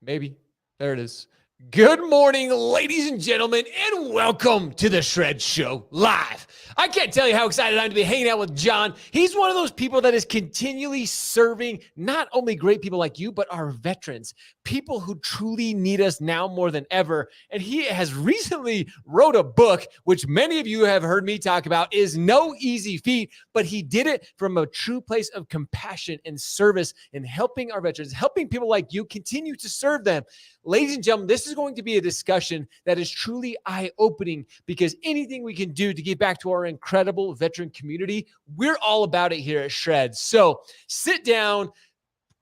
Maybe. There it is. Good morning, ladies and gentlemen, and welcome to the Shred Show live. I can't tell you how excited I am to be hanging out with John. He's one of those people that is continually serving not only great people like you, but our veterans, people who truly need us now more than ever. And he has recently wrote a book, which many of you have heard me talk about, is no easy feat, but he did it from a true place of compassion and service and helping our veterans, helping people like you continue to serve them. Ladies and gentlemen, this is going to be a discussion that is truly eye-opening because anything we can do to give back to our incredible veteran community, we're all about it here at Shred. So sit down,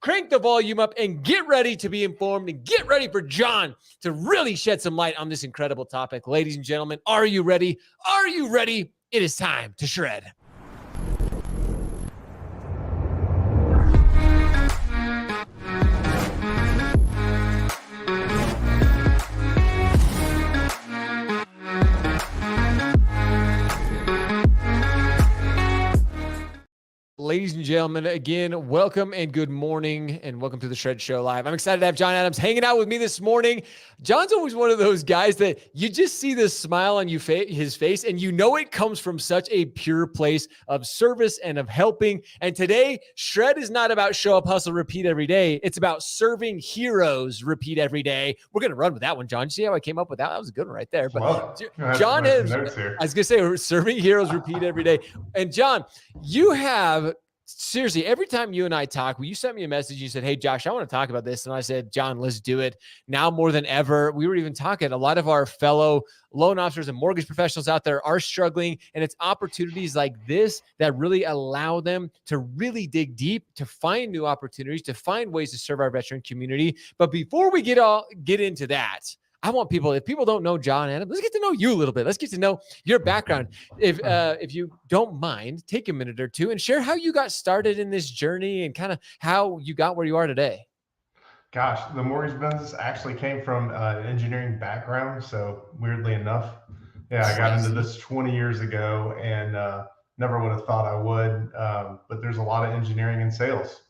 crank the volume up, and get ready to be informed and get ready for John to really shed some light on this incredible topic. Ladies and gentlemen, are you ready? Are you ready? It is time to shred. Ladies and gentlemen, again, welcome and good morning, and welcome to the Shred Show Live. I'm excited to have John Adams hanging out with me this morning. John's always one of those guys that you just see this smile on his face, and you know it comes from such a pure place of service and of helping. And today, Shred is not about show up, hustle, repeat every day. It's about serving heroes, repeat every day. We're going to run with that one, John. You see how I came up with that? That was a good one right there. But John has, I was going to say, serving heroes, repeat every day. And John, you have... Seriously, every time you and I talk, you sent me a message, you said, hey, Josh, I want to talk about this. And I said, John, let's do it. Now more than ever, we were even talking, a lot of our fellow loan officers and mortgage professionals out there are struggling. And it's opportunities like this that really allow them to really dig deep, to find new opportunities, to find ways to serve our veteran community. But before we get into that, I want people, if people don't know John Adams, let's get to know you a little bit. Let's get to know your background. If you don't mind, take a minute or two and share how you got started in this journey and kind of how you got where you are today. Gosh, the mortgage business actually came from an engineering background. So weirdly enough, I got into this 20 years ago and never would have thought I would. But there's a lot of engineering in sales.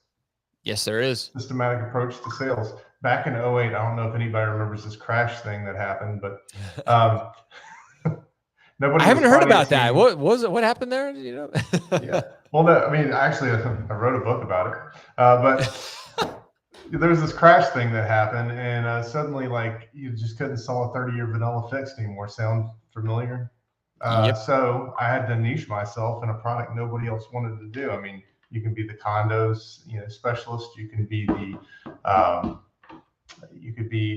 Yes, there is. Systematic approach to sales. Back in 2008, I don't know if anybody remembers this crash thing that happened, but nobody. I haven't heard about that. What was it? What happened there? You know? Yeah. Well, no, I mean, actually, I wrote a book about it, but there was this crash thing that happened, and suddenly, like, you just couldn't sell a 30-year vanilla fixed anymore. Sound familiar? Yep. So I had to niche myself in a product nobody else wanted to do. I mean, you can be the condos, specialist. You can be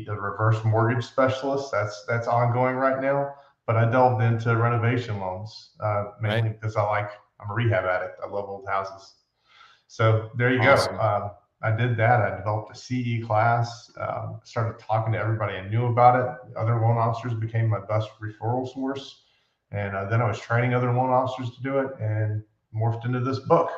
the reverse mortgage specialist. That's ongoing right now. But I delved into renovation loans mainly because I'm a rehab addict. I love old houses. So there you go. I did that. I developed a CE class. Started talking to everybody I knew about it. Other loan officers became my best referral source, and then I was training other loan officers to do it, and morphed into this book.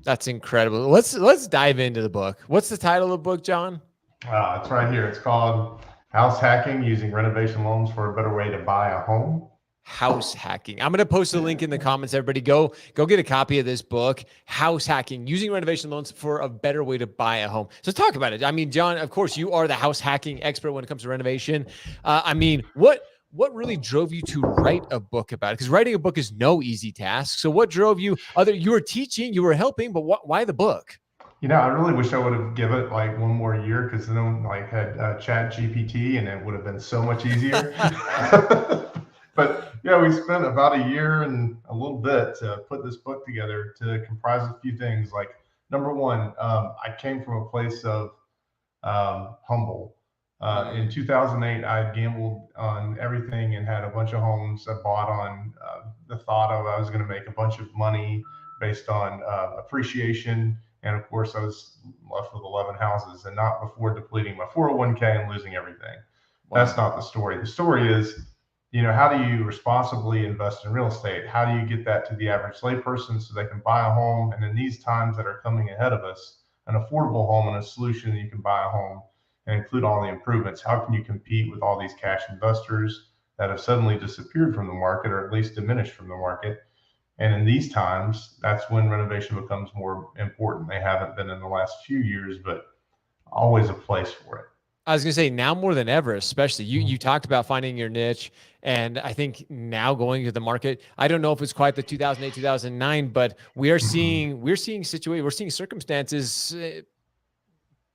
That's incredible. Let's dive into the book. What's the title of the book, John? It's right here. It's called House Hacking: Using Renovation Loans for a Better Way to Buy a Home. House hacking. I'm going to post a link in the comments. Everybody go get a copy of this book, House Hacking: Using Renovation Loans for a Better Way to Buy a Home. So talk about it. I mean, John, of course, you are the house hacking expert when it comes to renovation. I mean, what really drove you to write a book about it? Because writing a book is no easy task. So what drove you? You were teaching, you were helping, but why the book? I really wish I would have given it like one more year, because then had Chat GPT and it would have been so much easier. But we spent about a year and a little bit to put this book together, to comprise a few things. Like, number one, I came from a place of humble. In 2008, I gambled on everything and had a bunch of homes I bought on the thought of I was going to make a bunch of money based on appreciation. And of course, I was left with 11 houses, and not before depleting my 401k and losing everything. Wow. That's not the story. The story is, how do you responsibly invest in real estate? How do you get that to the average layperson so they can buy a home? And in these times that are coming ahead of us, an affordable home and a solution that you can buy a home and include all the improvements. How can you compete with all these cash investors that have suddenly disappeared from the market, or at least diminished from the market? And in these times, that's when renovation becomes more important. They haven't been in the last few years, but always a place for it. I was gonna say now more than ever, especially you talked about finding your niche, and I think now going to the market. I don't know if it's quite the 2008 2009, but we're seeing circumstances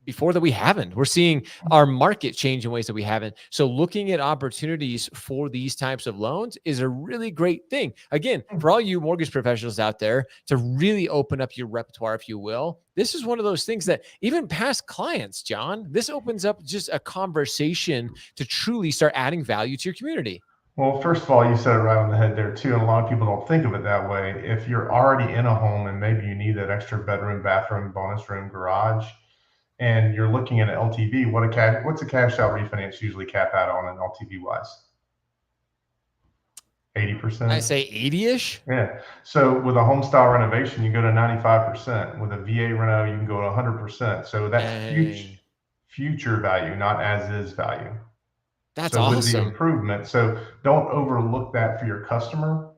before that we haven't. We're seeing our market change in ways that we haven't. So looking at opportunities for these types of loans is a really great thing. Again, for all you mortgage professionals out there to really open up your repertoire, if you will, this is one of those things that even past clients, John, this opens up just a conversation to truly start adding value to your community. Well, first of all, you said it right on the head there too, and a lot of people don't think of it that way. If you're already in a home and maybe you need that extra bedroom, bathroom, bonus room, garage, and you're looking at an LTV, what's a cash out refinance usually cap out on an LTV wise? 80%. I say 80-ish. Yeah. So with a home style renovation, you go to 95%. With a VA reno, you can go to 100%. So that's future value, not as is value. That's so awesome. With the improvement, so don't overlook that for your customer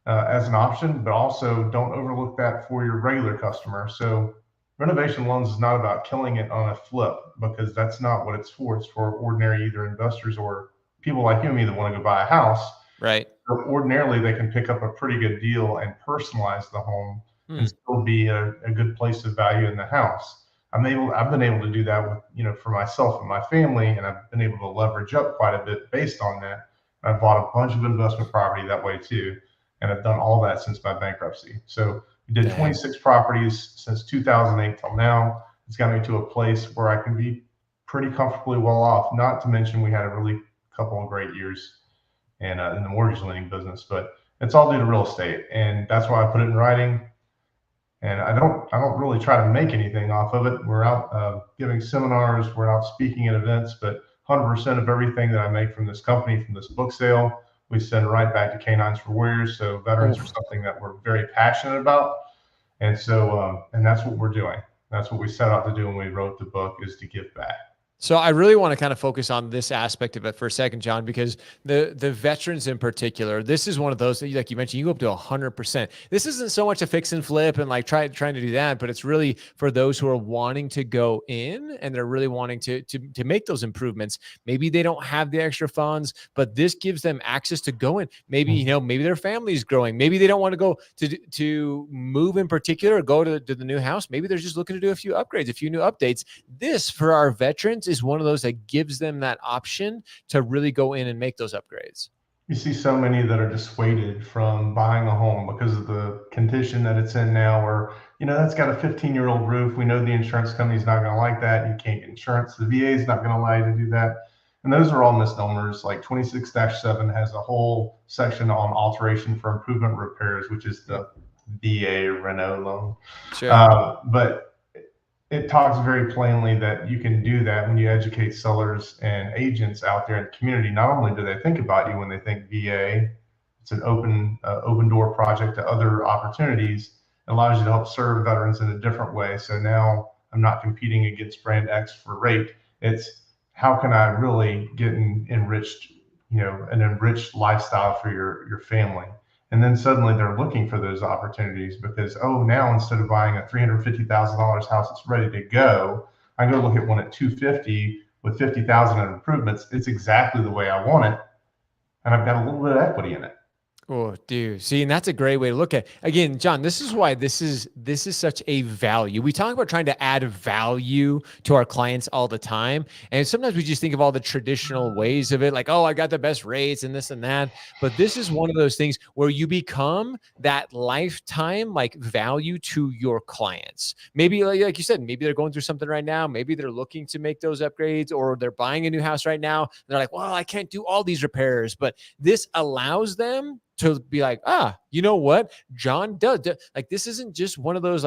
as an option, but also don't overlook that for your regular customer. So renovation loans is not about killing it on a flip, because that's not what it's for. It's for ordinary either investors or people like you and me that want to go buy a house. Right. So ordinarily, they can pick up a pretty good deal and personalize the home and still be a good place of value in the house. I've been able to do that with, for myself and my family, and I've been able to leverage up quite a bit based on that. I've bought a bunch of investment property that way too, and I've done all that since my bankruptcy. So we did 26 properties since 2008 till now. It's got me to a place where I can be pretty comfortably well off. Not to mention we had a really couple of great years and in the mortgage lending business, but it's all due to real estate, and that's why I put it in writing. And I don't really try to make anything off of it. We're out giving seminars, we're out speaking at events, but 100% of everything that I make from this company, from this book sale, we send right back to Canines for Warriors. So veterans are something that we're very passionate about, and so and that's what we're doing. That's what we set out to do when we wrote the book, is to give back. So I really want to kind of focus on this aspect of it for a second, John, because the veterans in particular, this is one of those that, like you mentioned, you go up to 100%. This isn't so much a fix and flip and like trying to do that, but it's really for those who are wanting to go in and they're really wanting to make those improvements. Maybe they don't have the extra funds, but this gives them access to go in. Maybe, maybe their family is growing. Maybe they don't want to go to move in particular or go to the new house. Maybe they're just looking to do a few upgrades, a few new updates. This, for our veterans, is one of those that gives them that option to really go in and make those upgrades. You see so many that are dissuaded from buying a home because of the condition that it's in now, or, that's got a 15-year-old roof. We know the insurance company's not going to like that. You can't get insurance. The VA is not going to allow you to do that. And those are all misnomers. Like 26-7 has a whole section on alteration for improvement repairs, which is the VA Reno loan. Sure. But it talks very plainly that you can do that when you educate sellers and agents out there in the community. Not only do they think about you when they think VA, it's an open door project to other opportunities. It allows you to help serve veterans in a different way. So now I'm not competing against brand X for rate. It's how can I really get an enriched lifestyle for your family. And then suddenly they're looking for those opportunities because, now instead of buying a $350,000 house that's ready to go, I go look at one at $250 with $50,000 in improvements. It's exactly the way I want it, and I've got a little bit of equity in it. Oh, dude. See, and that's a great way to look at it. Again, John, this is why this is such a value. We talk about trying to add value to our clients all the time. And sometimes we just think of all the traditional ways of it, like, I got the best rates and this and that. But this is one of those things where you become that lifetime value to your clients. Maybe like you said, maybe they're going through something right now. Maybe they're looking to make those upgrades, or they're buying a new house right now. They're like, well, I can't do all these repairs, but this allows them to be like, you know what? John does. Like, this isn't just one of those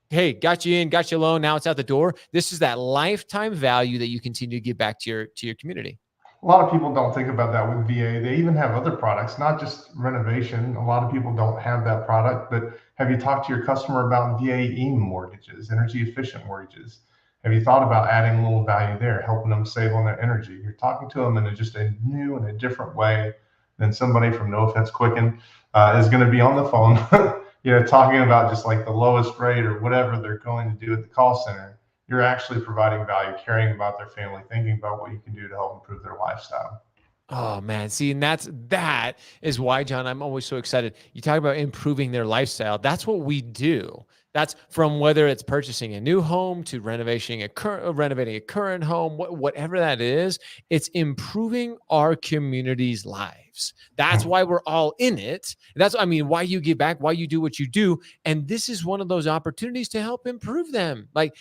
hey, got you in, got you a loan, now it's out the door. This is that lifetime value that you continue to give back to your community. A lot of people don't think about that with VA. They even have other products, not just renovation. A lot of people don't have that product, but have you talked to your customer about VA mortgages, energy efficient mortgages? Have you thought about adding a little value there, helping them save on their energy? You're talking to them in just a new and a different way than somebody from, no offense, Quicken is going to be on the phone, talking about just like the lowest rate or whatever they're going to do at the call center. you're actually providing value, caring about their family, thinking about what you can do to help improve their lifestyle. Oh man, see, and that is why, John, I'm always so excited. You talk about improving their lifestyle. That's what we do. That's from whether it's purchasing a new home to renovating a current home, whatever that is. It's improving our community's lives. That's why we're all in it. That's, I mean, why you give back, why you do what you do, and this is one of those opportunities to help improve them. Like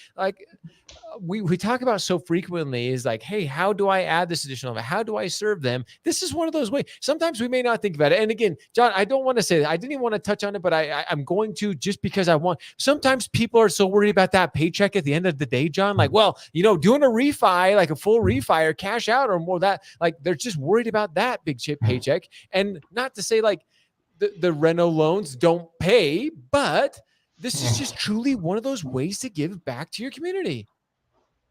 we talk about so frequently is like, hey, how do I add this additional value? How do I serve them? This is one of those ways. Sometimes we may not think about it. And again, John, I don't want to say that. I didn't even want to touch on it, but I'm going to, just because I want. Sometimes people are so worried about that paycheck at the end of the day, John. Like, well, doing a refi, like a full refi or cash out or more, that like they're just worried about that big chip paycheck. And not to say like the reno loans don't pay, but this is just truly one of those ways to give back to your community.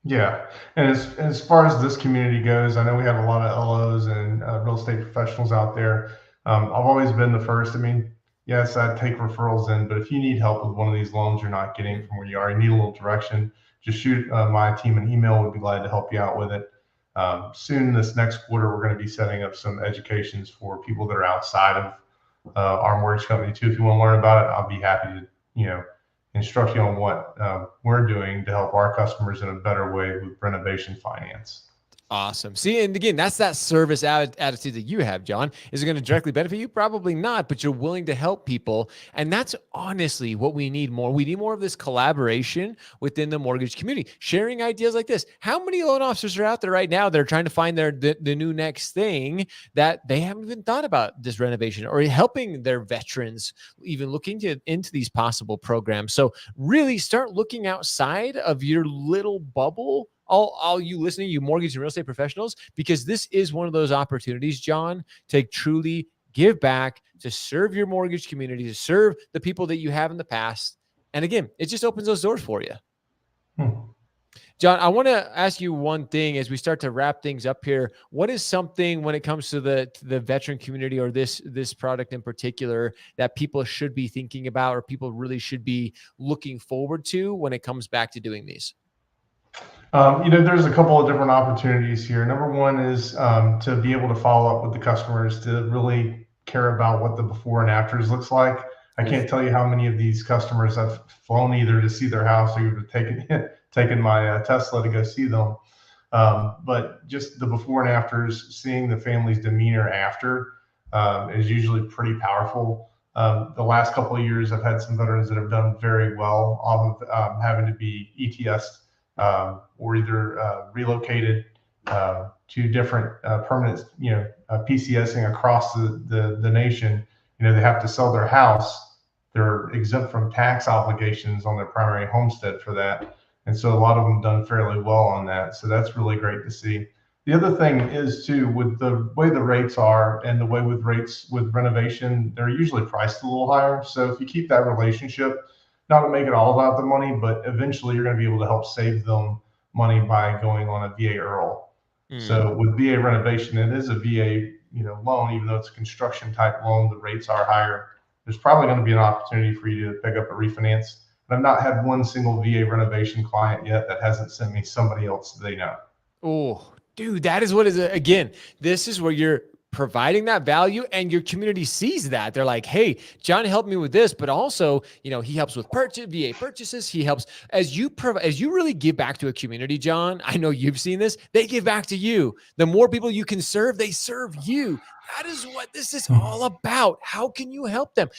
Yeah, and as far as this community goes, I know we have a lot of LOs and real estate professionals out there. I've always been the first. I mean, yes, I take referrals in, but if you need help with one of these loans you're not getting from where you are, you need a little direction, just shoot my team an email. We'd be glad to help you out with it. Soon, this next quarter, we're going to be setting up some educations for people that are outside of our mortgage company too. If you want to learn about it, I'll be happy to, instruct you on what we're doing to help our customers in a better way with renovation finance. Awesome. See, and again, that's that service attitude that you have, John. Is it going to directly benefit you? Probably not, but you're willing to help people. And that's honestly what we need more. We need more of this collaboration within the mortgage community, sharing ideas like this. How many loan officers are out there right now that are trying to find the new next thing that they haven't even thought about this renovation, or helping their veterans even looking into these possible programs? So really start looking outside of your little bubble, all you listening, you mortgage and real estate professionals, because this is one of those opportunities, John, to truly give back, to serve your mortgage community, to serve the people that you have in the past. And again, it just opens those doors for you. John, I want to ask you one thing as we start to wrap things up here. What is something when it comes to the veteran community, or this product in particular, that people should be thinking about, or people really should be looking forward to when it comes back to doing these? There's a couple of different opportunities here. Number one is to be able to follow up with the customers, to really care about what the before and afters looks like. I can't tell you how many of these customers I've flown either to see their house or even taken my Tesla to go see them. But just the before and afters, seeing the family's demeanor after is usually pretty powerful. The last couple of years, I've had some veterans that have done very well off of having to be ETS or either relocated to different permanent, PCSing across the nation. They have to sell their house. They're exempt from tax obligations on their primary homestead for that. And so a lot of them done fairly well on that. So that's really great to see. The other thing is too, with the way the rates are and the way with rates with renovation, they're usually priced a little higher. So if you keep that relationship, not to make it all about the money, but eventually you're going to be able to help save them money by going on a VA IRRRL. So with VA renovation, it is a VA loan, even though it's a construction type loan, the rates are higher. There's probably going to be an opportunity for you to pick up a refinance. And I've not had one single VA renovation client yet that hasn't sent me somebody else they know. Oh, dude, that is what is it. Again, this is where you're providing that value, and your community sees that. They're like, hey, John helped me with this, but also, he helps with VA purchases. He helps as you really give back to a community, John. I know you've seen this. They give back to you. The more people you can serve, they serve you. That is what this is all about. How can you help them?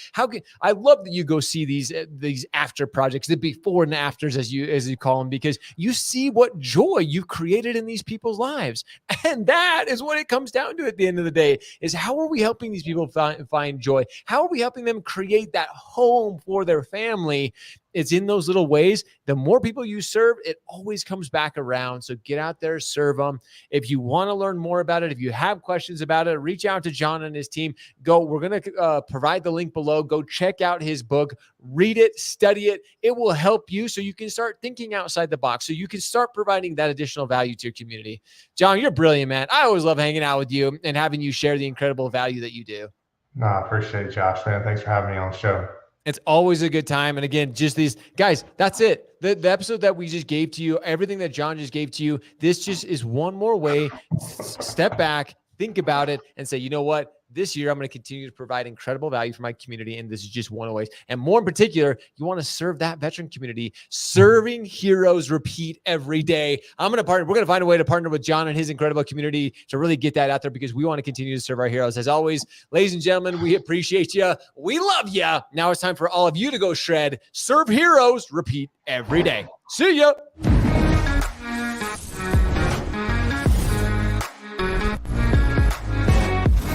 I love that you go see these after projects, the before and afters, as you call them, because you see what joy you've created in these people's lives. And that is what it comes down to at the end of the day, is how are we helping these people find joy? How are we helping them create that home for their family? It's in those little ways. The more people you serve, it always comes back around. So get out there, serve them. If you want to learn more about it, if you have questions about it, reach out to John and his team. We're going to provide the link below. Go check out his book, read it, study it. It will help you so you can start thinking outside the box, so you can start providing that additional value to your community. John, you're brilliant, man. I always love hanging out with you and having you share the incredible value that you do. No, I appreciate it, Josh, man. Thanks for having me on the show. It's always a good time. And again, just these guys, that's it. The episode that we just gave to you, everything that John just gave to you, this just is one more way. Step back, think about it, and say, you know what? This year, I'm going to continue to provide incredible value for my community. And this is just one of the ways. And more in particular, you want to serve that veteran community. Serving heroes repeat every day. We're going to find a way to partner with John and his incredible community to really get that out there, because we want to continue to serve our heroes. As always, ladies and gentlemen, we appreciate you. We love you. Now it's time for all of you to go shred. Serve heroes, repeat every day. See ya.